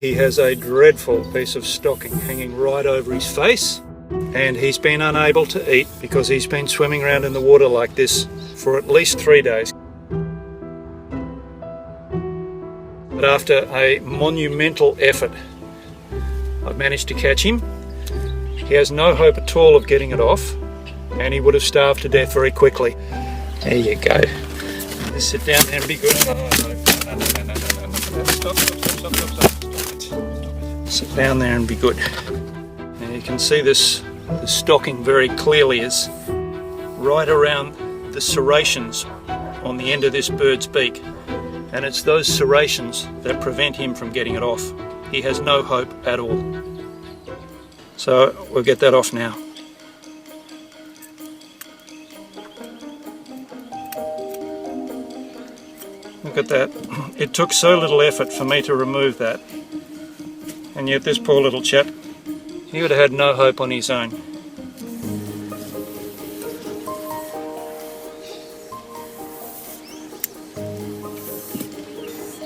He has a dreadful piece of stocking hanging right over his face, and he's been unable to eat because he's been swimming around in the water like this for at least 3 days. But after a monumental effort, I've managed to catch him. He has no hope at all of getting it off, and he would have starved to death very quickly. There you go. Just sit down there and be good. Stop. Sit down there and be good. Now you can see the stocking very clearly is right around the serrations on the end of this bird's beak, and it's those serrations that prevent him from getting it off. He has no hope at all. So we'll get that off now. Look at that. It took so little effort for me to remove that, and yet this poor little chap, he would have had no hope on his own.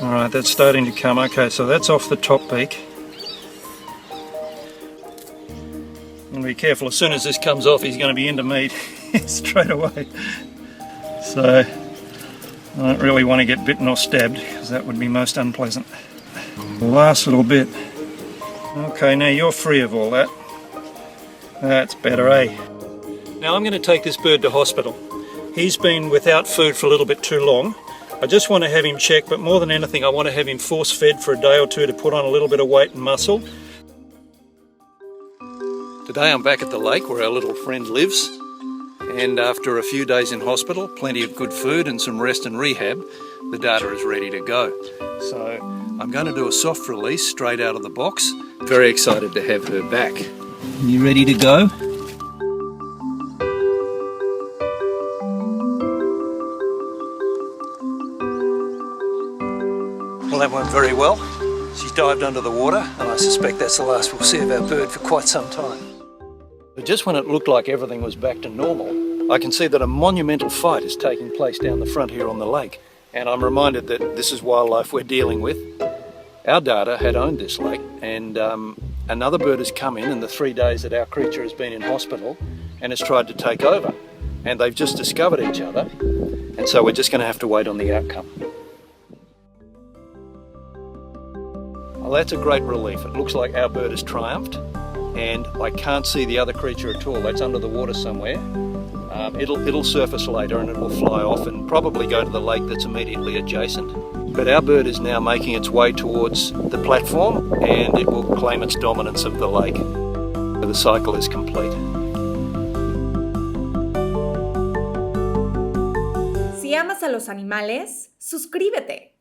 Alright, that's starting to come. Okay, so that's off the top beak. And be careful, as soon as this comes off he's going to be into meat straight away. So I don't really want to get bitten or stabbed because that would be most unpleasant. The last little bit. Okay, now you're free of all that. That's better, eh? Now I'm going to take this bird to hospital. He's been without food for a little bit too long. I just want to have him checked, but more than anything I want to have him force-fed for a day or two to put on a little bit of weight and muscle. Today I'm back at the lake where our little friend lives, and after a few days in hospital, plenty of good food and some rest and rehab, the data is ready to go. So I'm going to do a soft release straight out of the box. Very excited to have her back. You ready to go? Well, that went very well. She's dived under the water, and I suspect that's the last we'll see of our bird for quite some time. But just when it looked like everything was back to normal, I can see that a monumental fight is taking place down the front here on the lake, and I'm reminded that this is wildlife we're dealing with. Our data had owned this lake, and another bird has come in the 3 days that our creature has been in hospital and has tried to take over, and they've just discovered each other, and so we're just going to have to wait on the outcome. Well, that's a great relief. It looks like our bird has triumphed, and I can't see the other creature at all. That's under the water somewhere. It'll surface later and it will fly off and probably go to the lake that's immediately adjacent. But our bird is now making its way towards the platform, and it will claim its dominance of the lake. The cycle is complete. Si amas a los animales, suscríbete.